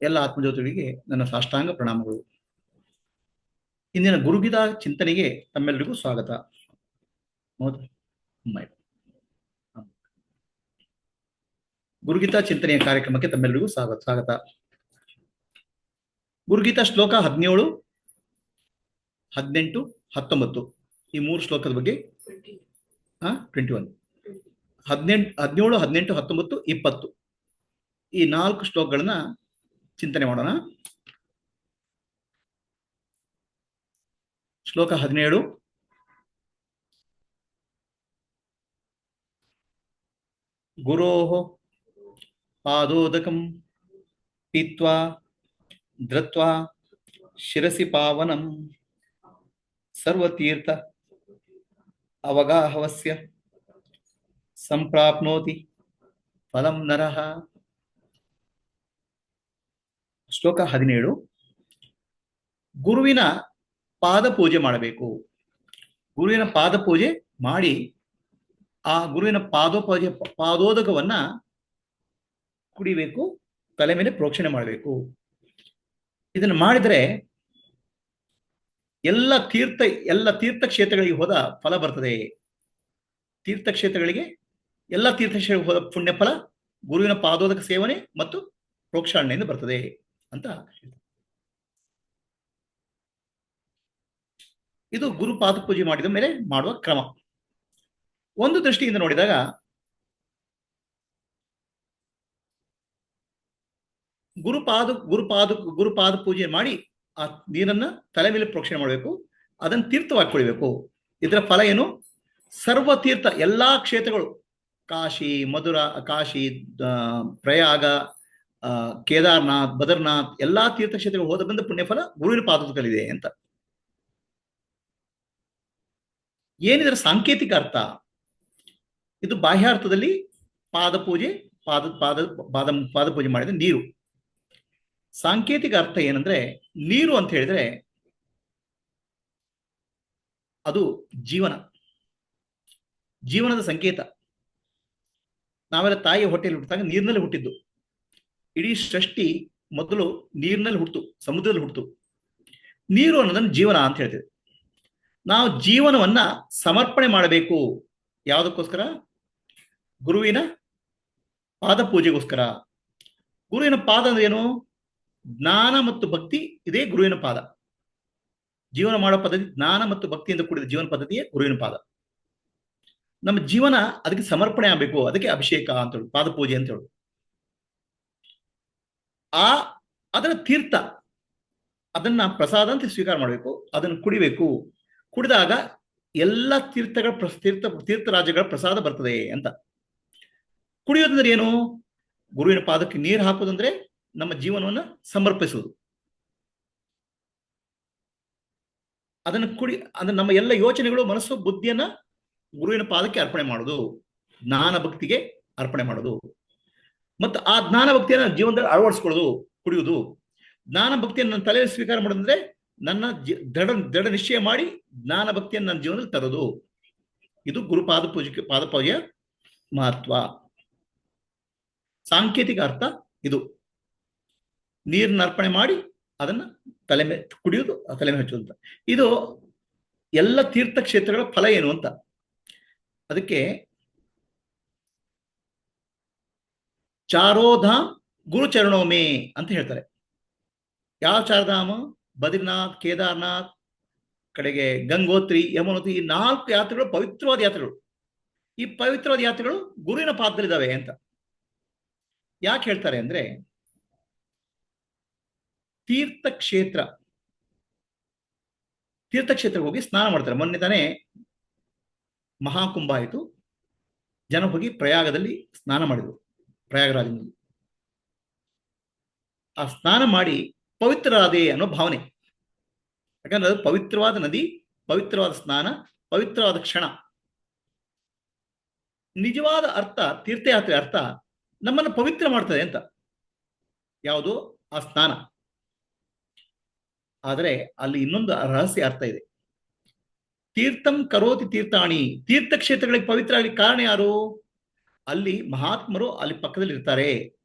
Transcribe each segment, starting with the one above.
ಎಲ್ಲ ಆತ್ಮಜ್ಯೋತಿಗಳಿಗೆ ನನ್ನ ಸಾಷ್ಟಾಂಗ ಪ್ರಣಾಮಗಳು. ಇಂದಿನ ಗುರುಗೀತಾ ಚಿಂತನೆಗೆ ತಮ್ಮೆಲ್ಲರಿಗೂ ಸ್ವಾಗತ. ಹೌದು, ಗುರುಗೀತಾ ಚಿಂತನೆಯ ಕಾರ್ಯಕ್ರಮಕ್ಕೆ ತಮ್ಮೆಲ್ಲರಿಗೂ ಸ್ವಾಗತ. ಗುರುಗೀತಾ ಶ್ಲೋಕ 17, 18, 19 ಈ 3 ಶ್ಲೋಕದ ಬಗ್ಗೆ 21, 17, 18, 19, 20 ಈ 4 ಶ್ಲೋಕಗಳನ್ನ ಚಿಂತನೆ ಮಾಡೋಣ. ಶ್ಲೋಕ 17. ಗುರೋಃ ಪಾದೋದಕಂ ಪೀತ್ವಾ ಧೃತ್ವಾ ಶಿರಸಿ ಪಾವನಂ ಸರ್ವತೀರ್ಥ ಅವಗಾಹವಸ್ಯ ಸಂಪ್ರಾಪ್ನೋತಿ ಫಲಂ ನರಃ. ಶ್ಲೋಕ 17. ಗುರುವಿನ ಪಾದ ಪೂಜೆ ಮಾಡಬೇಕು. ಗುರುವಿನ ಪಾದ ಪೂಜೆ ಮಾಡಿ ಆ ಗುರುವಿನ ಪಾದೋದಕವನ್ನ ಕುಡಿಬೇಕು, ತಲೆ ಮೇಲೆ ಪ್ರೋಕ್ಷಣೆ ಮಾಡಬೇಕು. ಇದನ್ನು ಮಾಡಿದರೆ ಎಲ್ಲ ತೀರ್ಥಕ್ಷೇತ್ರಗಳಿಗೆ ಹೋದ ಫಲ ಬರ್ತದೆ. ಎಲ್ಲ ತೀರ್ಥಕ್ಷೇತ್ರಗಳಿಗೆ ಹೋದ ಪುಣ್ಯ ಫಲ ಗುರುವಿನ ಪಾದೋದಕ ಸೇವನೆ ಮತ್ತು ಪ್ರೋಕ್ಷಣೆಯಿಂದ ಬರ್ತದೆ ಅಂತ. ಇದು ಗುರು ಪಾದ ಪೂಜೆ ಮಾಡಿದ ಮೇಲೆ ಮಾಡುವ ಕ್ರಮ. ಒಂದು ದೃಷ್ಟಿಯಿಂದ ನೋಡಿದಾಗ ಗುರುಪಾದ ಪೂಜೆ ಮಾಡಿ ಆ ನೀರನ್ನ ತಲೆ ಮೇಲೆ ಪ್ರೋಕ್ಷಣೆ ಮಾಡಬೇಕು, ಅದನ್ನು ತೀರ್ಥವಾಗಿ ಕುಡಿಬೇಕು. ಇದರ ಫಲ ಏನು? ಸರ್ವ ತೀರ್ಥ, ಎಲ್ಲಾ ಕ್ಷೇತ್ರಗಳು, ಕಾಶಿ, ಮಧುರ, ಕಾಶಿ, ಪ್ರಯಾಗ, ಕೇದಾರ್ನಾಥ್, ಬದರ್ನಾಥ್, ಎಲ್ಲಾ ತೀರ್ಥಕ್ಷೇತ್ರಗಳು ಹೋದ ಬಂದ ಪುಣ್ಯಫಲ ಗುರುವಿನ ಪಾದೋದಕದಲ್ಲಿದೆ ಅಂತ. ಏನಿದರ ಸಾಂಕೇತಿಕ ಅರ್ಥ? ಇದು ಬಾಹ್ಯಾರ್ಥದಲ್ಲಿ ಪಾದ ಪೂಜೆ ಮಾಡಿದ ನೀರು. ಸಾಂಕೇತಿಕ ಅರ್ಥ ಏನಂದ್ರೆ, ನೀರು ಅಂತ ಹೇಳಿದ್ರೆ ಅದು ಜೀವನದ ಸಂಕೇತ. ನಾವೆಲ್ಲ ತಾಯಿಯ ಹೊಟ್ಟೆಯಲ್ಲಿ ಹುಟ್ಟಿದಾಗ ನೀರಿನಲ್ಲಿ ಹುಟ್ಟಿದ್ದು. ಇಡೀ ಸೃಷ್ಟಿ ಮೊದಲು ನೀರಿನಲ್ಲಿ ಹುಟ್ಟಿತು, ಸಮುದ್ರದಲ್ಲಿ ಹುಟ್ಟಿತು. ನೀರು ಅನ್ನೋದನ್ನು ಜೀವನ ಅಂತ ಹೇಳ್ತೇವೆ. ನಾವು ಜೀವನವನ್ನ ಸಮರ್ಪಣೆ ಮಾಡಬೇಕು. ಯಾವುದಕ್ಕೋಸ್ಕರ? ಗುರುವಿನ ಪಾದ ಪೂಜೆಗೋಸ್ಕರ. ಗುರುವಿನ ಪಾದ ಅಂದ್ರೆ ಏನು? ಜ್ಞಾನ ಮತ್ತು ಭಕ್ತಿ, ಇದೇ ಗುರುವಿನ ಪಾದ. ಜೀವನ ಮಾಡೋ ಪದ್ಧತಿ ಜ್ಞಾನ ಮತ್ತು ಭಕ್ತಿಯಿಂದ ಕೂಡಿದ ಜೀವನ ಪದ್ಧತಿಯೇ ಗುರುವಿನ ಪಾದ. ನಮ್ಮ ಜೀವನ ಅದಕ್ಕೆ ಸಮರ್ಪಣೆ ಆಗಬೇಕು. ಅದಕ್ಕೆ ಅಭಿಷೇಕ ಅಂತ ಹೇಳು, ಪಾದ ಪೂಜೆ ಅಂತ ಹೇಳು. ಅದರ ತೀರ್ಥ, ಅದನ್ನ ಪ್ರಸಾದ ಅಂತ ಸ್ವೀಕಾರ ಮಾಡಬೇಕು, ಅದನ್ನು ಕುಡಿಬೇಕು. ಕುಡಿದಾಗ ಎಲ್ಲ ತೀರ್ಥ ರಾಜ್ಯಗಳ ಪ್ರಸಾದ ಬರ್ತದೆ ಅಂತ. ಕುಡಿಯೋದಂದ್ರೆ ಏನು? ಗುರುವಿನ ಪಾದಕ್ಕೆ ನೀರು ಹಾಕೋದಂದ್ರೆ ನಮ್ಮ ಜೀವನವನ್ನು ಸಮರ್ಪಿಸುವುದು. ಅದನ್ನ ನಮ್ಮ ಎಲ್ಲ ಯೋಚನೆಗಳು, ಮನಸ್ಸು, ಬುದ್ಧಿಯನ್ನ ಗುರುವಿನ ಪಾದಕ್ಕೆ ಅರ್ಪಣೆ ಮಾಡೋದು, ಜ್ಞಾನ ಭಕ್ತಿಗೆ ಅರ್ಪಣೆ ಮಾಡೋದು. ಮತ್ತು ಆ ಜ್ಞಾನ ಭಕ್ತಿಯನ್ನು ಜೀವನದಲ್ಲಿ ಅಳವಡಿಸ್ಕೊಳ್ಳೋದು, ಕುಡಿಯುವುದು. ಜ್ಞಾನ ಭಕ್ತಿಯನ್ನು ನನ್ನ ತಲೆಯಲ್ಲಿ ಸ್ವೀಕಾರ ಮಾಡೋದಂದ್ರೆ ನನ್ನ ದೃಢ ನಿಶ್ಚಯ ಮಾಡಿ ಜ್ಞಾನ ಭಕ್ತಿಯನ್ನು ನನ್ನ ಜೀವನದಲ್ಲಿ ತರೋದು. ಇದು ಗುರು ಪಾದ ಪೂಜೆಯ ಮಹತ್ವ. ಸಾಂಕೇತಿಕ ಅರ್ಥ ಇದು. ನೀರನ್ನ ಅರ್ಪಣೆ ಮಾಡಿ ಅದನ್ನ ತಲೆ ಮೇಲೆ ಕುಡಿಯೋದು, ತಲೆ ಮೇಲೆ ಹಚ್ಚೋದು ಅಂತ. ಇದು ಎಲ್ಲ ತೀರ್ಥಕ್ಷೇತ್ರಗಳ ಫಲ ಏನು ಅಂತ. ಅದಕ್ಕೆ ಚಾರೋಧಾಮ್ ಗುರು ಚರಣೋಮೆ ಅಂತ ಹೇಳ್ತಾರೆ. ಯಾವ ಚಾರಧಾಮ? ಬದ್ರಿನಾಥ್, ಕೇದಾರ್ನಾಥ್, ಕಡೆಗೆ ಗಂಗೋತ್ರಿ, ಯಮುನೋತ್ರಿ, ಈ 4 ಯಾತ್ರೆಗಳು ಪವಿತ್ರವಾದ ಯಾತ್ರೆಗಳು. ಈ ಪವಿತ್ರವಾದ ಯಾತ್ರೆಗಳು ಗುರುವಿನ ಪಾದದಲ್ಲಿದ್ದಾವೆ ಅಂತ. ಯಾಕೆ ಹೇಳ್ತಾರೆ ಅಂದ್ರೆ, ತೀರ್ಥಕ್ಷೇತ್ರ ಹೋಗಿ ಸ್ನಾನ ಮಾಡ್ತಾರೆ. ಮೊನ್ನೆ ತಾನೇ ಮಹಾಕುಂಭ ಆಯಿತು. ಜನ ಹೋಗಿ ಪ್ರಯಾಗದಲ್ಲಿ ಸ್ನಾನ ಮಾಡಿದರು, ಪ್ರಯಾಗರಾಜನಲ್ಲಿ. ಆ ಸ್ನಾನ ಮಾಡಿ ಪವಿತ್ರರಾದೆ ಅನ್ನೋ ಭಾವನೆ. ಯಾಕಂದ್ರೆ ಅದು ಪವಿತ್ರವಾದ ನದಿ, ಪವಿತ್ರವಾದ ಸ್ನಾನ, ಪವಿತ್ರವಾದ ಕ್ಷಣ. ನಿಜವಾದ ಅರ್ಥ, ತೀರ್ಥಯಾತ್ರೆ ಅರ್ಥ ನಮ್ಮನ್ನು ಪವಿತ್ರ ಮಾಡ್ತದೆ ಅಂತ. ಯಾವುದು? ಆ ಸ್ನಾನ. ಆದರೆ ಅಲ್ಲಿ ಇನ್ನೊಂದು ರಹಸ್ಯ ಅರ್ಥ ಇದೆ. ತೀರ್ಥಂ ಕರೋತಿ ತೀರ್ಥಾಣಿ. ತೀರ್ಥಕ್ಷೇತ್ರಗಳಿಗೆ ಪವಿತ್ರ ಆಗಲಿಕ್ಕೆ ಕಾರಣ ಯಾರು? ಅಲ್ಲಿ ಮಹಾತ್ಮರು ಅಲ್ಲಿ ಪಕ್ಕದಲ್ಲಿ ಇರ್ತಾರೆ,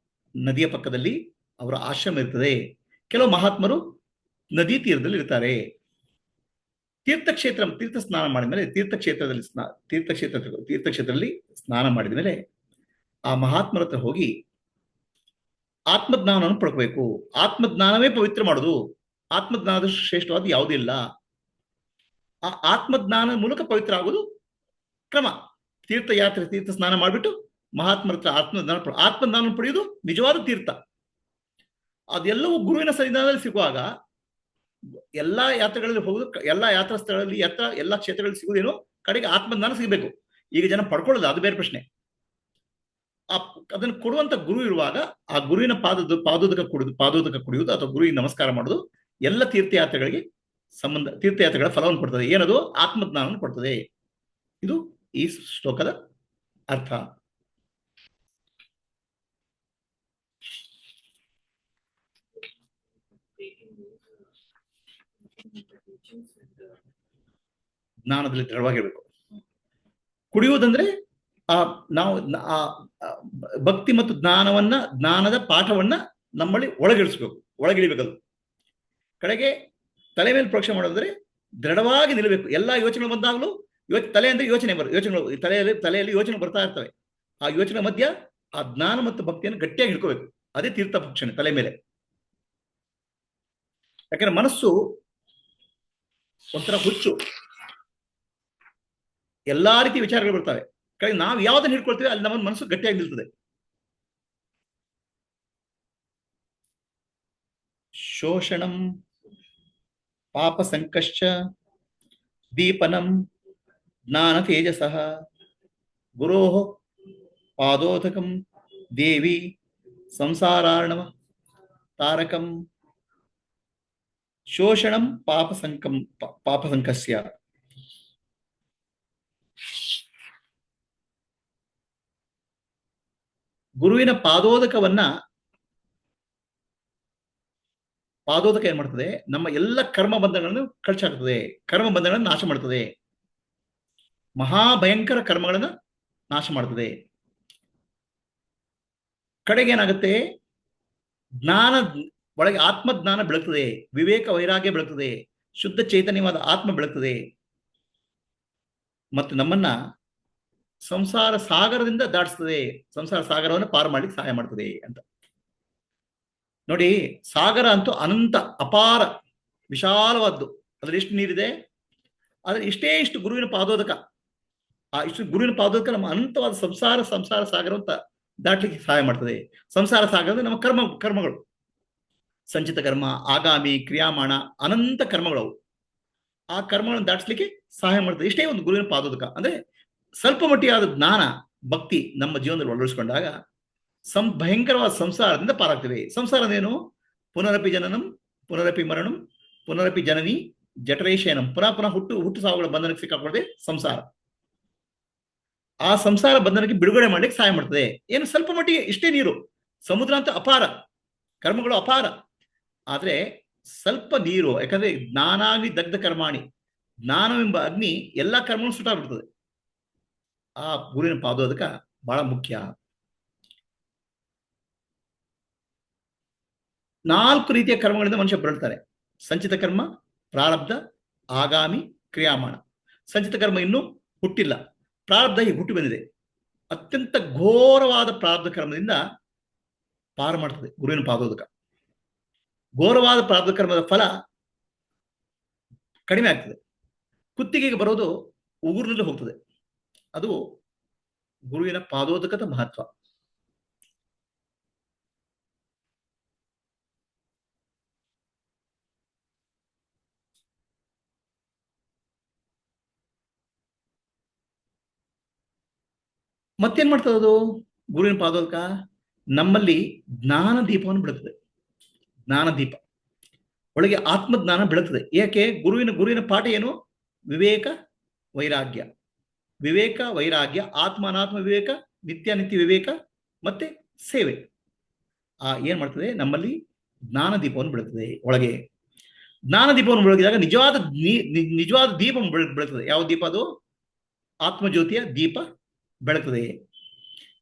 ನದಿಯ ಪಕ್ಕದಲ್ಲಿ ಅವರ ಆಶ್ರಮ ಇರ್ತದೆ. ಕೆಲವು ಮಹಾತ್ಮರು ನದಿ ತೀರದಲ್ಲಿ ಇರ್ತಾರೆ. ತೀರ್ಥ ಸ್ನಾನ ಮಾಡಿದ ಮೇಲೆ ತೀರ್ಥಕ್ಷೇತ್ರದಲ್ಲಿ ಸ್ನಾನ ಮಾಡಿದ ಮೇಲೆ ಆ ಮಹಾತ್ಮರ ಹತ್ರ ಹೋಗಿ ಆತ್ಮಜ್ಞಾನವನ್ನು ಪಡ್ಕೋಬೇಕು. ಆತ್ಮಜ್ಞಾನವೇ ಪವಿತ್ರ ಮಾಡುದು. ಆತ್ಮಜ್ಞಾನದ ಶ್ರೇಷ್ಠವಾದ ಯಾವುದೂ ಇಲ್ಲ. ಆ ಆತ್ಮಜ್ಞಾನ ಮೂಲಕ ಪವಿತ್ರ ಆಗುವುದು ಕ್ರಮ. ತೀರ್ಥ ಸ್ನಾನ ಮಾಡಿಬಿಟ್ಟು ಮಹಾತ್ಮರ ಹತ್ರ ಆತ್ಮಜ್ಞಾನ ಪಡೆಯುವುದು ನಿಜವಾದ ತೀರ್ಥ. ಅದೆಲ್ಲವೂ ಗುರುವಿನ ಸನ್ನಿಧಾನದಲ್ಲಿ ಸಿಗುವಾಗ ಎಲ್ಲಾ ಯಾತ್ರೆಗಳಲ್ಲಿ ಹೋಗುದು, ಎಲ್ಲಾ ಯಾತ್ರಾ ಸ್ಥಳಗಳಲ್ಲಿ ಎಲ್ಲಾ ಕ್ಷೇತ್ರಗಳಲ್ಲಿ ಸಿಗುವುದೇನು, ಕಡೆಗೆ ಆತ್ಮಜ್ಞಾನ ಸಿಗಬೇಕು. ಈಗ ಜನ ಪಡ್ಕೊಳ್ಳೋದು ಅದು ಬೇರೆ ಪ್ರಶ್ನೆ. ಅದನ್ನು ಕೊಡುವಂತ ಗುರು ಇರುವಾಗ ಆ ಗುರುವಿನ ಪಾದೋದಕ ಕುಡಿಯುವುದು ಅಥವಾ ಗುರುವಿಗೆ ನಮಸ್ಕಾರ ಮಾಡುವುದು ಎಲ್ಲ ತೀರ್ಥಯಾತ್ರೆಗಳ ಫಲವನ್ನು ಕೊಡ್ತದೆ. ಏನದು? ಆತ್ಮಜ್ಞಾನವನ್ನು ಕೊಡ್ತದೆ. ಇದು ಈ ಶ್ಲೋಕದ ಅರ್ಥ. ಜ್ಞಾನದಲ್ಲಿ ದೃಢವಾಗಿರ್ಬೇಕು. ಕುಡಿಯುವುದಂದ್ರೆ ನಾವು ಭಕ್ತಿ ಮತ್ತು ಜ್ಞಾನದ ಪಾಠವನ್ನ ನಮ್ಮಲ್ಲಿ ಒಳಗಿಳಿಬೇಕದು. ಕಡೆಗೆ ತಲೆ ಮೇಲೆ ಪ್ರೋಕ್ಷಣೆ ಮಾಡೋದಂದ್ರೆ ದೃಢವಾಗಿ ನಿಲ್ಲಬೇಕು. ಎಲ್ಲಾ ಯೋಚನೆಗಳು ಬಂದಾಗಲೂ ತಲೆ ಅಂದ್ರೆ ತಲೆಯಲ್ಲಿ ಯೋಚನೆ ಬರ್ತಾ ಇರ್ತವೆ. ಆ ಯೋಚನೆ ಮಧ್ಯ ಆ ಜ್ಞಾನ ಮತ್ತು ಭಕ್ತಿಯನ್ನು ಗಟ್ಟಿಯಾಗಿ ಹಿಡ್ಕೋಬೇಕು. ಅದೇ ತೀರ್ಥ ಭಕ್ಷಣೆ ತಲೆ ಮೇಲೆ. ಯಾಕಂದ್ರೆ ಮನಸ್ಸು ಒಂಥರ ಹುಚ್ಚು, ಎಲ್ಲಾ ರೀತಿ ವಿಚಾರಗಳು ಬರ್ತವೆ. ಕಡೆಗೆ ನಾವು ಯಾವ್ದನ್ನ ಹಿಡ್ಕೊಳ್ತೀವಿ ಅಲ್ಲಿ ನಮ್ಮ ಮನಸ್ಸು ಗಟ್ಟಿಯಾಗಿ ನಿಲ್ತದೆ. ಶೋಷಣಂ ಪಾಪ ಸಂಕಶ್ಚ ದೀಪನಂ ಜ್ಞಾನ ತೇಜಸಃ ಗುರೋಃ ಪಾದೋದಕಂ ದೇವಿ ಸಂಸಾರಾರ್ಣವ ತಾರಕಂ. ಶೋಷಣಂ ಪಾಪ ಸಂಕಸ್ಯ. ಗುರುವಿನ ಪಾದೋದಕ ಏನ್ ಮಾಡ್ತದೆ? ನಮ್ಮ ಎಲ್ಲ ಕರ್ಮ ಬಂಧಗಳನ್ನು ಕಳ್ಚಾಕ್ತದೆ, ಕರ್ಮ ಬಂಧಗಳನ್ನು ನಾಶ ಮಾಡ್ತದೆ, ಮಹಾಭಯಂಕರ ಕರ್ಮಗಳನ್ನ ನಾಶ ಮಾಡ್ತದೆ. ಕಡೆಗೆ ಏನಾಗುತ್ತೆ? ಜ್ಞಾನ ಒಳಗೆ ಆತ್ಮಜ್ಞಾನ ಬೆಳಗ್ತದೆ, ವಿವೇಕ ವೈರಾಗ್ಯ ಬೆಳಗ್ತದೆ, ಶುದ್ಧ ಚೈತನ್ಯವಾದ ಆತ್ಮ ಬೆಳಗ್ತದೆ ಮತ್ತು ನಮ್ಮನ್ನ ಸಂಸಾರ ಸಾಗರದಿಂದ ದಾಟಿಸ್ತದೆ, ಸಂಸಾರ ಸಾಗರವನ್ನು ಪಾರು ಮಾಡ್ಲಿಕ್ಕೆ ಸಹಾಯ ಮಾಡ್ತದೆ ಅಂತ. ನೋಡಿ, ಸಾಗರ ಅಂತೂ ಅನಂತ, ಅಪಾರ, ವಿಶಾಲವಾದ್ದು. ಅದ್ರಲ್ಲಿ ಎಷ್ಟು ನೀರಿದೆ? ಆದ್ರೆ ಇಷ್ಟು ಗುರುವಿನ ಪಾದೋದಕ. ಗುರುವಿನ ಪಾದೋದಕ ನಮ್ಮ ಅನಂತವಾದ ಸಂಸಾರ ಸಾಗರವಂತ ದಾಟ್ಲಿಕ್ಕೆ ಸಹಾಯ ಮಾಡ್ತದೆ. ಸಂಸಾರ ಸಾಗರ ನಮ್ಮ ಕರ್ಮಗಳು, ಸಂಚಿತ ಕರ್ಮ, ಆಗಾಮಿ, ಕ್ರಿಯಾಮಾಣ, ಅನಂತ ಕರ್ಮಗಳವು. ಆ ಕರ್ಮಗಳನ್ನು ದಾಟಿಸ್ಲಿಕ್ಕೆ ಸಹಾಯ ಮಾಡ್ತದೆ. ಇಷ್ಟೇ ಒಂದು ಗುರುವಿನ ಪಾದೋದಕ. ಅಂದ್ರೆ ಸ್ವಲ್ಪ ಮಟ್ಟಿಯಾದ ಜ್ಞಾನ ಭಕ್ತಿ ನಮ್ಮ ಜೀವನದಲ್ಲಿ ಅಳವಡಿಸಿಕೊಂಡಾಗ ಭಯಂಕರವಾದ ಸಂಸಾರದಿಂದ ಪಾರಾಗ್ತೇವೆ. ಸಂಸಾರ ಅಂದೇನು? ಪುನರಪಿ ಜನನಂ ಪುನರಪಿ ಮರಣಂ ಪುನರಪಿ ಜನನಿ ಜಠರೇಶಯನಂ. ಪುನಃ ಹುಟ್ಟು ಸಾವುಗಳ ಬಂಧನಕ್ಕೆ ಸಿಕ್ಕಾಕೊಳ್ಳದೆ ಸಂಸಾರ. ಆ ಸಂಸಾರ ಬಂಧನಕ್ಕೆ ಬಿಡುಗಡೆ ಮಾಡ್ಲಿಕ್ಕೆ ಸಹಾಯ ಮಾಡ್ತದೆ. ಏನು? ಸ್ವಲ್ಪ ಮಟ್ಟಿಗೆ ಇಷ್ಟೇ ನೀರು. ಸಮುದ್ರ ಅಂತ ಅಪಾರ, ಕರ್ಮಗಳು ಅಪಾರ. ಆದ್ರೆ ಸ್ವಲ್ಪ ನೀರು. ಯಾಕಂದ್ರೆ ಜ್ಞಾನಾಗ್ನಿ ದಗ್ಧ ಕರ್ಮಾಣಿ, ಜ್ಞಾನವೆಂಬ ಅಗ್ನಿ ಎಲ್ಲಾ ಕರ್ಮಗಳನ್ನು ಸುಟ್ಟಾಗ್ಬಿಡ್ತದೆ. ಆ ಗುರುವಿನ ಪಾದೋದಕ ಬಹಳ ಮುಖ್ಯ. 4 ರೀತಿಯ ಕರ್ಮಗಳಿಂದ ಮನುಷ್ಯ ಬರಳ್ತಾರೆ. ಸಂಚಿತ ಕರ್ಮ, ಪ್ರಾರಬ್ಧ, ಆಗಾಮಿ, ಕ್ರಿಯಾಮಾಣ. ಸಂಚಿತ ಕರ್ಮ ಇನ್ನೂ ಹುಟ್ಟಿಲ್ಲ, ಪ್ರಾರಬ್ಧ ಹೀಗೆ ಹುಟ್ಟಿ ಬಂದಿದೆ. ಅತ್ಯಂತ ಘೋರವಾದ ಪ್ರಾರಬ್ಧ ಕರ್ಮದಿಂದ ಪಾರು ಮಾಡ್ತದೆ ಗುರುವಿನ ಪಾದೋದಕ. ಘೋರವಾದ ಪ್ರಾರಬ್ಧ ಕರ್ಮದ ಫಲ ಕಡಿಮೆ ಆಗ್ತದೆ, ಕುತ್ತಿಗೆಗೆ ಬರೋದು ಉಗುರಿನಲ್ಲಿ ಹೋಗ್ತದೆ. ಅದು ಗುರುವಿನ ಪಾದೋದಕದ ಮಹತ್ವ. ಮತ್ತೇನ್ ಮಾಡ್ತದೆ ಅದು? ಗುರುವಿನ ಪಾದೋದಕ ನಮ್ಮಲ್ಲಿ ಜ್ಞಾನ ದೀಪವನ್ನು ಬೆಳಗ್ತದೆ. ಜ್ಞಾನ ದೀಪ ಒಳಗೆ ಆತ್ಮಜ್ಞಾನ ಬೆಳಗ್ತದೆ. ಯಾಕೆ? ಗುರುವಿನ ಪಾಠ ಏನು? ವಿವೇಕ ವೈರಾಗ್ಯ. ವಿವೇಕ ವೈರಾಗ್ಯ, ಆತ್ಮ ಅನಾತ್ಮ ವಿವೇಕ, ನಿತ್ಯ ವಿವೇಕ ಮತ್ತೆ ಸೇವೆ. ಏನ್ ಮಾಡ್ತದೆ? ನಮ್ಮಲ್ಲಿ ಜ್ಞಾನ ದೀಪವನ್ನು ಬೆಳಗ್ತದೆ. ಒಳಗೆ ಜ್ಞಾನ ದೀಪವನ್ನು ಬೆಳಗಿದಾಗ ನಿಜವಾದ ದೀಪ ಬೆಳಗ್ತದೆ. ಯಾವ ದೀಪ ಅದು? ಆತ್ಮಜ್ಯೋತಿಯ ದೀಪ ಬೆಳಗ್ತದೆ.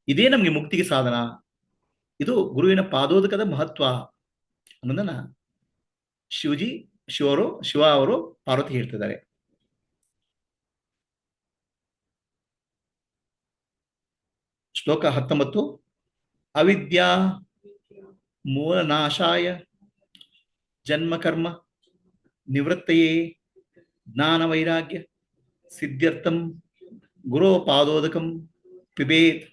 ಇದೇ ನಮ್ಗೆ ಮುಕ್ತಿಗೆ ಸಾಧನ. ಇದು ಗುರುವಿನ ಪಾದೋದಕದ ಮಹತ್ವ ಅನ್ನೋದನ್ನ ಶಿವ ಅವರು ಪಾರ್ವತಿ ಹೇಳ್ತಿದ್ದಾರೆ. ಶ್ಲೋಕ 19. ಅವಿದ್ಯಾ ಮೂಲನಾಶಾಯ ಜನ್ಮಕರ್ಮ ನಿವೃತ್ತಯೇ ಜ್ಞಾನ ವೈರಾಗ್ಯ ಸಿದ್ಧ್ಯರ್ಥಂ ಗುರೋ ಪಾದೋದಕಂ ಪಿಬೇತ್.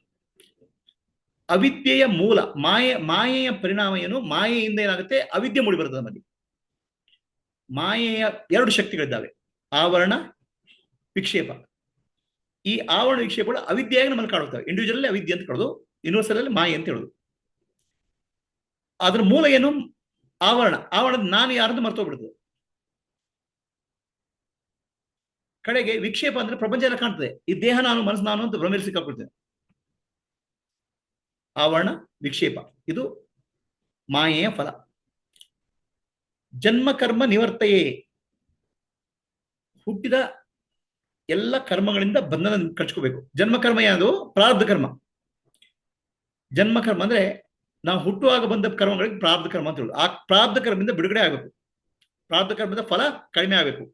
ಅವಿದ್ಯೆಯ ಮೂಲ ಮಾಯೆಯ ಪರಿಣಾಮ ಏನು? ಮಾಯೆಯಿಂದ ಏನಾಗುತ್ತೆ? ಅವಿದ್ಯೆ ಮೂಡಿ ಬರ್ತದೆ ನಮ್ಮಲ್ಲಿ. ಮಾಯೆಯ 2 ಶಕ್ತಿಗಳಿದ್ದಾವೆ, ಆವರಣ, ವಿಕ್ಷೇಪ. ಈ ಆವರಣ ವಿಕ್ಷೇಪಗಳು ಅವಿದ್ಯೆಯಾಗಿ ನಮ್ಮನ್ನು ಕಾಡುತ್ತವೆ. ಇಂಡಿವಿಜುವಲ್ ಅವಿದ್ಯೆ ಅಂತ ಹೇಳೋದು, ಯೂನಿವರ್ಸಲ್ ಅಲ್ಲಿ ಮಾಯೆ ಅಂತ ಹೇಳೋದು. ಅದ್ರ ಮೂಲ ಏನು? ಆವರಣದ ನಾನು ಯಾರನ್ನು ಮರ್ತೋಗ್ಬಿಡ್ತದೆ. ಕಡೆಗೆ ವಿಕ್ಷೇಪ ಅಂದ್ರೆ ಪ್ರಪಂಚ ಎಲ್ಲ ಕಾಣ್ತದೆ, ಈ ದೇಹ ನಾನು, ಮನಸ್ಸು ನಾನು ಅಂತ ಭ್ರಮೆಯಲ್ಲಿ ಸಿಕ್ಕಾಕೊಳ್ತೇನೆ. ಆವರಣ, ವಿಕ್ಷೇಪ, ಇದು ಮಾಯೆಯ ಫಲ. ಜನ್ಮ ಕರ್ಮ ನಿವರ್ತಯೇ, ಹುಟ್ಟಿದ ಎಲ್ಲ ಕರ್ಮಗಳಿಂದ ಬಂಧನ ಕಳ್ಸ್ಕೋಬೇಕು. ಜನ್ಮಕರ್ಮ ಯಾವುದು? ಪ್ರಾರಬ್ಧ ಕರ್ಮ. ಜನ್ಮಕರ್ಮ ಅಂದ್ರೆ ನಾವು ಹುಟ್ಟುವಾಗ ಬಂದ ಕರ್ಮಗಳಿಗೆ ಪ್ರಾರಬ್ಧ ಕರ್ಮ ಅಂತ ಹೇಳುದು. ಆ ಪ್ರಾರಬ್ಧ ಕರ್ಮದಿಂದ ಬಿಡುಗಡೆ ಆಗಬೇಕು. ಪ್ರಾರಬ್ಧ ಕರ್ಮದ ಫಲ ಕಡಿಮೆ ಆಗಬೇಕು.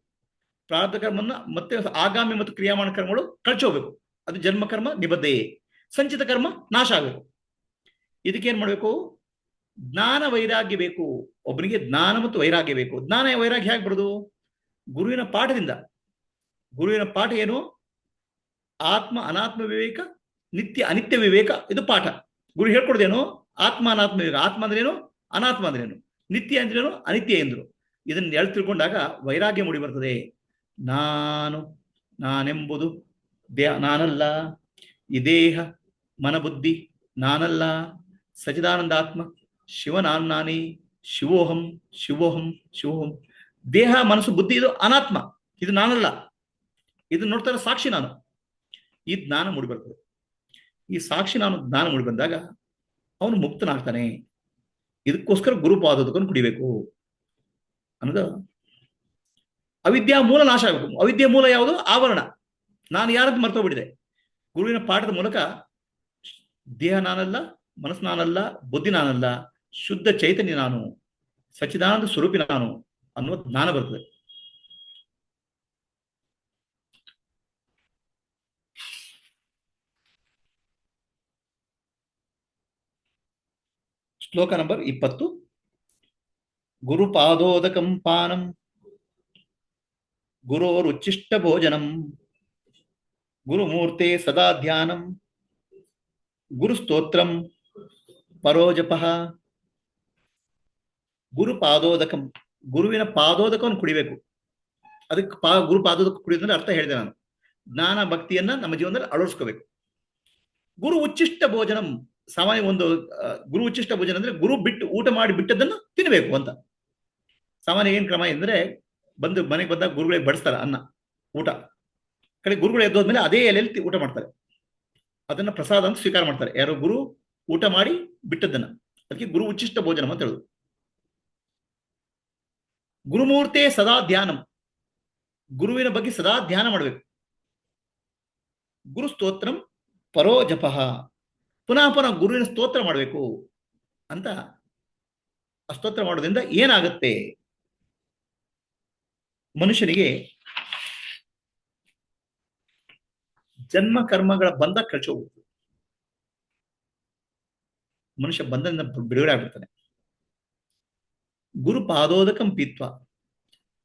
ಪ್ರಾರಬ್ಧ ಕರ್ಮನ ಮತ್ತೆ ಆಗಾಮಿ ಮತ್ತು ಕ್ರಿಯಾಮಾಣ ಕರ್ಮಗಳು ಕಳ್ಚೋಗ್ಬೇಕು. ಅದು ಜನ್ಮಕರ್ಮ ನಿಬದ್ಧಯೇ. ಸಂಚಿತ ಕರ್ಮ ನಾಶ ಆಗಬೇಕು. ಇದಕ್ಕೇನ್ ಮಾಡ್ಬೇಕು? ಜ್ಞಾನ ವೈರಾಗ್ಯ ಬೇಕು. ಒಬ್ಬನಿಗೆ ಜ್ಞಾನ ಮತ್ತು ವೈರಾಗ್ಯ ಬೇಕು. ಜ್ಞಾನ ವೈರಾಗ್ಯ ಹೇಗೆ ಬರೋದು? ಗುರುವಿನ ಪಾಠದಿಂದ. ಗುರುವಿನ ಪಾಠ ಏನು? ಆತ್ಮ ಅನಾತ್ಮ ವಿವೇಕ, ನಿತ್ಯ ಅನಿತ್ಯ ವಿವೇಕ, ಇದು ಪಾಠ. ಗುರು ಹೇಳ್ಕೊಡ್ದೇನು? ಆತ್ಮ ಅನಾತ್ಮ ವಿವೇಕ. ಆತ್ಮ ಅಂದ್ರೇನು? ಅನಾತ್ಮ ಅಂದ್ರೇನು? ನಿತ್ಯ ಅಂದ್ರೇನು? ಅನಿತ್ಯ ಎಂದ್ರು. ಇದನ್ನ ಎಳ್ ತಿಳ್ಕೊಂಡಾಗ ವೈರಾಗ್ಯ ಮೂಡಿ ಬರ್ತದೆ. ನಾನೆಂಬುದು ನಾನಲ್ಲ, ಈ ದೇಹ ಮನಬುದ್ಧಿ ನಾನಲ್ಲ, ಸಚಿದಾನಂದಾತ್ಮ ಶಿವ ನಾನೇ, ಶಿವೋಹಂ ಶಿವೋಹಂ ಶಿವೋಹಂ. ದೇಹ ಮನಸ್ಸು ಬುದ್ಧಿ ಇದು ಅನಾತ್ಮ, ಇದು ನಾನಲ್ಲ. ಇದನ್ನ ನೋಡ್ತಾರೆ ಸಾಕ್ಷಿ ನಾನು. ಈ ಜ್ಞಾನ ಮೂಡಿ ಬರ್ತದೆ. ಈ ಸಾಕ್ಷಿ ನಾನು ಜ್ಞಾನ ಮೂಡಿ ಬಂದಾಗ ಅವನು ಮುಕ್ತನಾಗ್ತಾನೆ. ಇದಕ್ಕೋಸ್ಕರ ಗುರುಪಾದೋದಕವನ್ನು ಕುಡಿಬೇಕು ಅನ್ನೋದು. ಅವಿದ್ಯಾ ಮೂಲ ನಾಶ ಆಗಬೇಕು. ಅವಿದ್ಯಾ ಮೂಲ ಯಾವುದು? ಆವರಣ. ನಾನು ಯಾರಂತ ಮರ್ತೋಗ್ಬಿಟ್ಟಿದೆ. ಗುರುವಿನ ಪಾಠದ ಮೂಲಕ ದೇಹ ನಾನಲ್ಲ, ಮನಸ್ಸು ನಾನಲ್ಲ, ಬುದ್ಧಿ ನಾನಲ್ಲ, ಶುದ್ಧ ಚೈತನ್ಯ ನಾನು, ಸಚ್ಚಿದಾನಂದ ಸ್ವರೂಪಿ ನಾನು ಅನ್ನುವ ಜ್ಞಾನ ಬರ್ತದೆ. ಶ್ಲೋಕ ನಂಬರ್ 20. ಗುರುಪಾದೋದಕಂ ಪಾನಂ ಗುರೋರುಚ್ಚಿಷ್ಟ ಭೋಜನಂ ಗುರುಮೂರ್ತೆ ಸದಾ ಧ್ಯಾನಂ ಗುರುಸ್ತೋತ್ರಂ ಪರೋಜಪಃ. ಗುರುಪಾದೋದಕಂ, ಗುರುವಿನ ಪಾದೋದಕವನ್ನು ಕುಡಿಬೇಕು. ಅದಕ್ಕೆ ಗುರು ಪಾದೋದಕ ಕುಡಿಯೋದಂದ್ರೆ ಅರ್ಥ ಹೇಳಿದೆ ನಾನು. ಜ್ಞಾನ ಭಕ್ತಿಯನ್ನ ನಮ್ಮ ಜೀವನದಲ್ಲಿ ಅಳವಡಿಸ್ಕೋಬೇಕು. ಗುರು ಉಚ್ಚಿಷ್ಟ ಭೋಜನಂ, ಸಾಮಾನ್ಯ ಒಂದು ಗುರು ಉಚ್ಚಿಷ್ಟ ಭೋಜನ ಅಂದ್ರೆ ಗುರು ಬಿಟ್ಟು ಊಟ ಮಾಡಿ ಬಿಟ್ಟದನ್ನು ತಿನ್ನಬೇಕು ಅಂತ. ಸಾಮಾನ್ಯ ಏನ್ ಕ್ರಮ ಅಂದ್ರೆ, ಮನೆಗೆ ಬಂದಾಗ ಗುರುಗಳಿಗೆ ಬಡಿಸ್ತಾರೆ ಅನ್ನ, ಊಟ. ಕಡೆ ಗುರುಗಳು ಎದ್ದೋದ್ಮೇಲೆ ಅದೇ ಎಲೆಯಲ್ಲಿ ಊಟ ಮಾಡ್ತಾರೆ. ಅದನ್ನ ಪ್ರಸಾದ ಅಂತ ಸ್ವೀಕಾರ ಮಾಡ್ತಾರೆ. ಯಾರೋ ಗುರು ಊಟ ಮಾಡಿ ಬಿಟ್ಟದ್ದನ್ನ. ಅದಕ್ಕೆ ಗುರು ಉಚ್ಚಿಷ್ಟ ಭೋಜನಂ ಅಂತ ಹೇಳುದು. ಗುರುಮೂರ್ತೆ ಸದಾ ಧ್ಯಾನಂ, ಗುರುವಿನ ಬಗ್ಗೆ ಸದಾ ಧ್ಯಾನ ಮಾಡಬೇಕು. ಗುರು ಸ್ತೋತ್ರಂ ಪರೋ ಜಪಃ, ಪುನಃ ಗುರುವಿನ ಸ್ತೋತ್ರ ಮಾಡಬೇಕು ಅಂತ. ಆ ಸ್ತೋತ್ರ ಮಾಡೋದ್ರಿಂದ ಏನಾಗುತ್ತೆ? ಮನುಷ್ಯನಿಗೆ ಜನ್ಮ ಕರ್ಮಗಳ ಬಂಧ ಕಳ್ಚಿ ಹೋಗುತ್ತೆ. ಮನುಷ್ಯ ಬಂಧದಿಂದ ಬಿಡುಗಡೆ ಆಗ್ಬಿಡ್ತಾನೆ. ಗುರು ಪಾದೋದಕಂ ಪೀತ್ವ,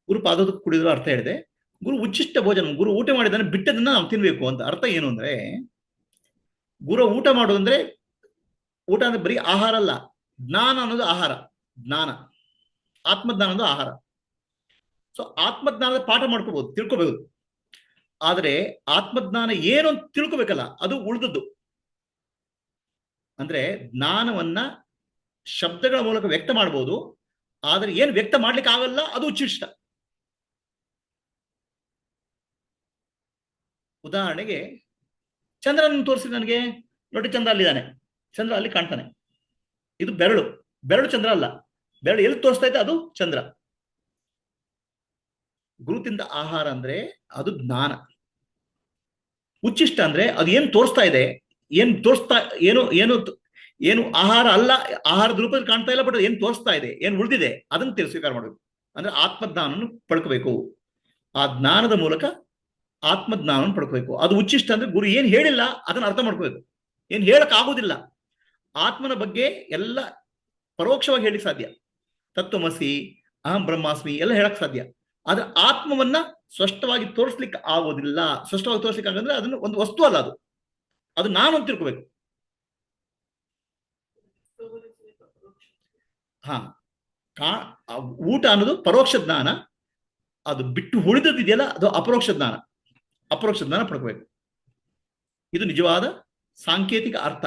ಗುರು ಪಾದೋದಕ ಕುಡಿದ್ರು ಅರ್ಥ ಹೇಳಿದೆ. ಗುರು ಉಚ್ಚಿಷ್ಟ ಭೋಜನ, ಗುರು ಊಟ ಮಾಡಿದಾನೆ ಬಿಟ್ಟದನ್ನ ನಾವು ತಿನ್ಬೇಕು ಅಂತ. ಅರ್ಥ ಏನು ಅಂದ್ರೆ, ಗುರು ಊಟ ಮಾಡೋದಂದ್ರೆ, ಊಟ ಅಂದ್ರೆ ಬರೀ ಆಹಾರ ಅಲ್ಲ. ಜ್ಞಾನ ಅನ್ನೋದು ಆಹಾರ. ಜ್ಞಾನ, ಆತ್ಮಜ್ಞಾನ ಅನ್ನೋದು ಆಹಾರ. ಸೊ ಆತ್ಮಜ್ಞಾನದ ಪಾಠ ಮಾಡ್ಕೋಬಹುದು, ತಿಳ್ಕೋಬಹುದು. ಆದ್ರೆ ಆತ್ಮಜ್ಞಾನ ಏನು ಅಂತ ತಿಳ್ಕೋಬೇಕಲ್ಲ, ಅದು ಉಳಿದದ್ದು. ಅಂದ್ರೆ ಜ್ಞಾನವನ್ನ ಶಬ್ದಗಳ ಮೂಲಕ ವ್ಯಕ್ತ ಮಾಡಬಹುದು, ಆದ್ರೆ ಏನು ವ್ಯಕ್ತ ಮಾಡ್ಲಿಕ್ಕೆ ಆಗಲ್ಲ, ಅದು ಉಚ್ಚಿಷ್ಟ. ಉದಾಹರಣೆಗೆ, ಚಂದ್ರನ ತೋರಿಸಿ ನನಗೆ, ನೋಡಿ ಚಂದ್ರ ಅಲ್ಲಿದ್ದಾನೆ, ಚಂದ್ರ ಅಲ್ಲಿ ಕಾಣ್ತಾನೆ, ಇದು ಬೆರಳು. ಬೆರಳು ಚಂದ್ರ ಅಲ್ಲ. ಬೆರಳು ಎಲ್ಲಿ ತೋರಿಸ್ತಾ ಇದೆ, ಅದು ಚಂದ್ರ. ಗುರುತಿಂದ ಆಹಾರ ಅಂದ್ರೆ ಅದು ಜ್ಞಾನ. ಉಚ್ಚಿಷ್ಟ ಅಂದ್ರೆ ಅದು ಏನು ತೋರಿಸ್ತಾ ಇದೆ, ಏನು ತೋರಿಸ್ತಾ, ಏನು ಏನು ಆಹಾರ ಅಲ್ಲ, ಆಹಾರದ ರೂಪದಲ್ಲಿ ಕಾಣ್ತಾ ಇಲ್ಲ, ಬಟ್ ಏನ್ ತೋರಿಸ್ತಾ ಇದೆ, ಏನ್ ಉಳಿದಿದೆ ಅದನ್ನು ಸ್ವೀಕಾರ ಮಾಡಬೇಕು. ಅಂದ್ರೆ ಆತ್ಮಜ್ಞಾನವನ್ನು ಪಡ್ಕೋಬೇಕು. ಆ ಜ್ಞಾನದ ಮೂಲಕ ಆತ್ಮಜ್ಞಾನವನ್ನು ಪಡ್ಕೋಬೇಕು. ಅದು ಉಚ್ಚಿಷ್ಟ ಅಂದ್ರೆ ಗುರು ಏನ್ ಹೇಳಿಲ್ಲ ಅದನ್ನ ಅರ್ಥ ಮಾಡ್ಕೋಬೇಕು. ಏನ್ ಹೇಳಕ್ ಆಗುದಿಲ್ಲ, ಆತ್ಮನ ಬಗ್ಗೆ ಎಲ್ಲ ಪರೋಕ್ಷವಾಗಿ ಹೇಳಿ ಸಾಧ್ಯ. ತತ್ವಮಸಿ, ಅಹಂ ಬ್ರಹ್ಮಾಸ್ಮಿ ಎಲ್ಲ ಹೇಳಕ್ ಸಾಧ್ಯ. ಆದ್ರೆ ಆತ್ಮವನ್ನ ಸ್ಪಷ್ಟವಾಗಿ ತೋರಿಸ್ಲಿಕ್ಕೆ ಆಗೋದಿಲ್ಲ. ಸ್ಪಷ್ಟವಾಗಿ ತೋರಿಸ್ಲಿಕ್ಕೆ ಆಗಂದ್ರೆ ಅದನ್ನು ಒಂದು ವಸ್ತು ಅಲ್ಲ, ಅದು ನಾನು ಅಂತ ತಿಳ್ಕೋಬೇಕು. ಹಾ, ಊಟ ಅನ್ನೋದು ಪರೋಕ್ಷ ಜ್ಞಾನ, ಅದು ಬಿಟ್ಟು ಉಳಿದದಿದೆಯಲ್ಲ ಅದು ಅಪರೋಕ್ಷ ಜ್ಞಾನ. ಅಪರೋಕ್ಷ ಜ್ಞಾನ ಪಡ್ಕೋಬೇಕು. ಇದು ನಿಜವಾದ ಸಾಂಕೇತಿಕ ಅರ್ಥ.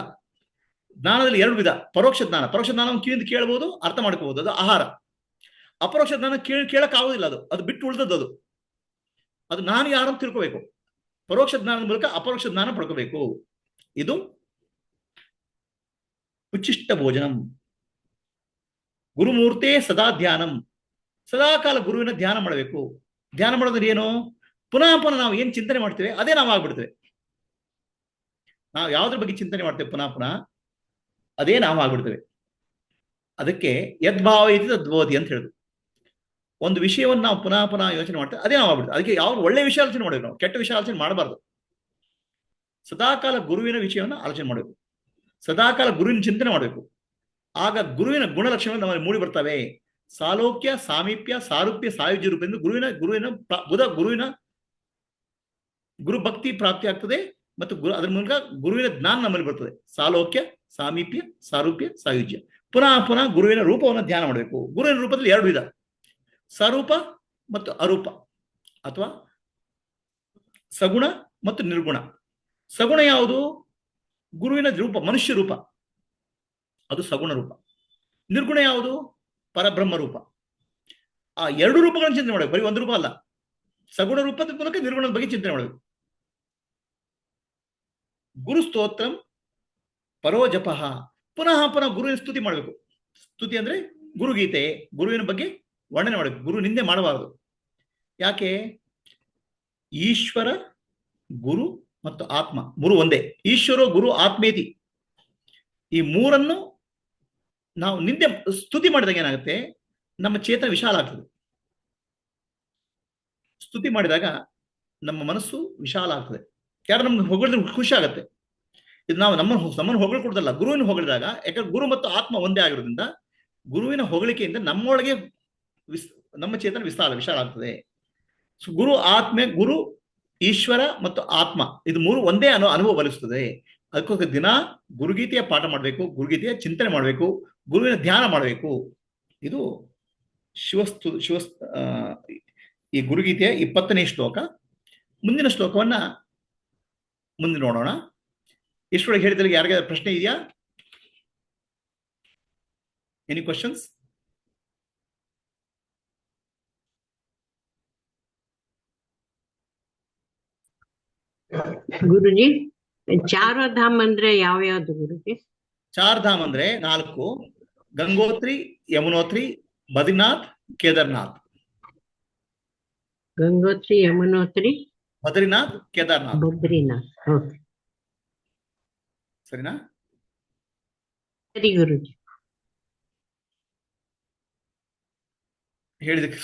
ಜ್ಞಾನದಲ್ಲಿ ಎರಡು ವಿಧ. ಪರೋಕ್ಷ ಜ್ಞಾನ, ಪರೋಕ್ಷ ಜ್ಞಾನ ಕಿವಿಯಿಂದ ಕೇಳಬಹುದು, ಅರ್ಥ ಮಾಡ್ಕೋಬಹುದು, ಅದು ಆಹಾರ. ಅಪರೋಕ್ಷ ಜ್ಞಾನ ಕೇಳಕ್ ಆಗೋದಿಲ್ಲ, ಅದು ಬಿಟ್ಟು ಉಳಿದದ್ದು. ಅದು ನಾನು ಯಾರು ಅಂತ ತಿಳ್ಕೋಬೇಕು. ಪರೋಕ್ಷ ಜ್ಞಾನದ ಮೂಲಕ ಅಪರೋಕ್ಷ ಜ್ಞಾನ ಪಡ್ಕೋಬೇಕು. ಇದು ಉಚ್ಚಿಷ್ಟ ಭೋಜನಂ. ಗುರುಮೂರ್ತೆ ಸದಾ ಧ್ಯಾನಂ. ಸದಾಕಾಲ ಗುರುವಿನ ಧ್ಯಾನ ಮಾಡಬೇಕು. ಧ್ಯಾನ ಮಾಡೋದ್ರೆ ಏನು? ಪುನಃ ಪುನಃ ನಾವು ಏನ್ ಚಿಂತನೆ ಮಾಡ್ತೇವೆ ಅದೇ ನಾವು ಆಗ್ಬಿಡ್ತೇವೆ. ನಾವು ಯಾವ್ದ್ರ ಬಗ್ಗೆ ಚಿಂತನೆ ಮಾಡ್ತೇವೆ ಪುನಃ ಪುನಃ ಅದೇ ನಾವು ಆಗ್ಬಿಡ್ತೇವೆ. ಅದಕ್ಕೆ ಯದ್ಭಾವ ಇತಿ ತದ್ಭವತಿ ಅಂತ ಹೇಳಿದ್ರು. ಒಂದು ವಿಷಯವನ್ನು ನಾವು ಪುನಃ ಪುನಃ ಯೋಚನೆ ಮಾಡ್ತೇವೆ ಅದೇ ನಾವು ಆಗ್ಬಿಡ್ತೇವೆ. ಅದಕ್ಕೆ ಯಾವ ಒಳ್ಳೆ ವಿಷಯ ಆಲೋಚನೆ ಮಾಡಬೇಕು, ನಾವು ಕೆಟ್ಟ ವಿಷಯ ಆಲೋಚನೆ ಮಾಡಬಾರ್ದು. ಸದಾಕಾಲ ಗುರುವಿನ ವಿಷಯವನ್ನು ಆಲೋಚನೆ ಮಾಡಬೇಕು, ಸದಾಕಾಲ ಗುರುವಿನ ಚಿಂತನೆ ಮಾಡಬೇಕು. ಆಗ ಗುರುವಿನ ಗುಣಲಕ್ಷಣಗಳು ನಮ್ಮಲ್ಲಿ ಮೂಡಿ ಬರ್ತವೆ. ಸಾಲೋಕ್ಯ, ಸಾಮೀಪ್ಯ, ಸಾರೂಪ್ಯ, ಸಾಯುಜ್ಯ ರೂಪ ಎಂದು ಗುರುವಿನ ಗುರು ಭಕ್ತಿ ಪ್ರಾಪ್ತಿ ಆಗ್ತದೆ. ಮತ್ತು ಅದರ ಮೂಲಕ ಗುರುವಿನ ಜ್ಞಾನ ನಮ್ಮಲ್ಲಿ ಬರ್ತದೆ. ಸಾಲೋಕ್ಯ, ಸಾಮೀಪ್ಯ, ಸಾರೂಪ್ಯ, ಸಾಯುಜ್ಯ. ಪುನಃ ಪುನಃ ಗುರುವಿನ ರೂಪವನ್ನು ಧ್ಯಾನ ಮಾಡಬೇಕು. ಗುರುವಿನ ರೂಪದಲ್ಲಿ ಎರಡು ವಿಧ, ಸ್ವರೂಪ ಮತ್ತು ಅರೂಪ, ಅಥವಾ ಸಗುಣ ಮತ್ತು ನಿರ್ಗುಣ. ಸಗುಣ ಯಾವುದು? ಗುರುವಿನ ರೂಪ, ಮನುಷ್ಯ ರೂಪ, ಅದು ಸಗುಣ ರೂಪ. ನಿರ್ಗುಣ ಯಾವುದು? ಪರಬ್ರಹ್ಮ ರೂಪ. ಆ ಎರಡು ರೂಪಗಳನ್ನು ಚಿಂತನೆ ಮಾಡಬೇಕು, ಬರೀ ಒಂದು ರೂಪ ಅಲ್ಲ. ಸಗುಣ ರೂಪದ ಮೂಲಕ ನಿರ್ಗುಣದ ಬಗ್ಗೆ ಚಿಂತನೆ ಮಾಡಬೇಕು. ಗುರು ಸ್ತೋತ್ರಂ ಪರೋ ಜಪಃ. ಪುನಃ ಪುನಃ ಗುರುವಿನ ಸ್ತುತಿ ಮಾಡಬೇಕು. ಸ್ತುತಿ ಅಂದ್ರೆ ಗುರುಗೀತೆ, ಗುರುವಿನ ಬಗ್ಗೆ ವರ್ಣನೆ ಮಾಡಬೇಕು. ಗುರು ನಿಂದೆ ಮಾಡಬಾರದು. ಯಾಕೆ? ಈಶ್ವರ, ಗುರು ಮತ್ತು ಆತ್ಮ ಮೂರು ಒಂದೇ. ಈಶ್ವರ, ಗುರು, ಆತ್ಮೇತಿ, ಈ ಮೂರನ್ನು ನಾವು ನಿಂದೆ ಸ್ತುತಿ ಮಾಡಿದಾಗ ಏನಾಗುತ್ತೆ? ನಮ್ಮ ಚೇತನ ವಿಶಾಲ ಆಗ್ತದೆ. ಸ್ತುತಿ ಮಾಡಿದಾಗ ನಮ್ಮ ಮನಸ್ಸು ವಿಶಾಲ ಆಗ್ತದೆ. ಯಾರು ನಮ್ಗೆ ಹೊಗಳಿದ್ರೆ ಖುಷಿ ಆಗುತ್ತೆ. ಇದು ನಾವು ನಮ್ಮನ್ನು ಹೊಗಳ್ಕೊಡ್ದಲ್ಲ, ಗುರುವಿನ ಹೊಗಳಿದಾಗ. ಯಾಕಂದ್ರೆ ಗುರು ಮತ್ತು ಆತ್ಮ ಒಂದೇ ಆಗಿರೋದ್ರಿಂದ ಗುರುವಿನ ಹೊಗಳಿಕೆಯಿಂದ ನಮ್ಮೊಳಗೆ ನಮ್ಮ ಚೇತನ ವಿಶಾಲ ಆಗ್ತದೆ. ಗುರು ಆತ್ಮೆ, ಗುರು ಈಶ್ವರ ಮತ್ತು ಆತ್ಮ, ಇದು ಮೂರು ಒಂದೇ ಅನುಭವ ಬಲಿಸ್ತದೆ. ಅದಕ್ಕೋಸ್ಕರ ದಿನ ಗುರುಗೀತೆಯ ಪಾಠ ಮಾಡಬೇಕು, ಗುರುಗೀತೆಯ ಚಿಂತನೆ ಮಾಡಬೇಕು, ಗುರುವಿನ ಧ್ಯಾನ ಮಾಡಬೇಕು. ಇದು ಈ ಗುರುಗೀತೆಯ 20ನೇ ಶ್ಲೋಕ. ಮುಂದಿನ ಶ್ಲೋಕವನ್ನ ಮುಂದೆ ನೋಡೋಣ. ಇಷ್ಟೊಳಗೆ ಹೇಳಿದ್ರೆ ಯಾರಿಗೆ ಪ್ರಶ್ನೆ ಇದೆಯಾ? Any questions? ಗುರುಜಿ, ಚಾರಧಾಮ್ ಅಂದ್ರೆ ಯಾವ್ಯಾವ್ದು ಗುರುಜಿ? ಚಾರ್ಧಾಮ್ ಅಂದ್ರೆ 4: ಗಂಗೋತ್ರಿ, ಯಮುನೋತ್ರಿ, ಬದ್ರಿನಾಥ್, ಕೇದಾರ್ನಾಥ್. ಗಂಗೋತ್ರಿ, ಯಮುನೋತ್ರಿ, ಬದ್ರಿನಾಥ್, ಕೇದಾರ್ನಾಥ್. ಬದ್ರಿನಾಥ್. ಓಕೆ, ಸರಿನಾ? ಸರಿ ಗುರುಜಿ. ಹೇಳಿದಕ್ಕೆ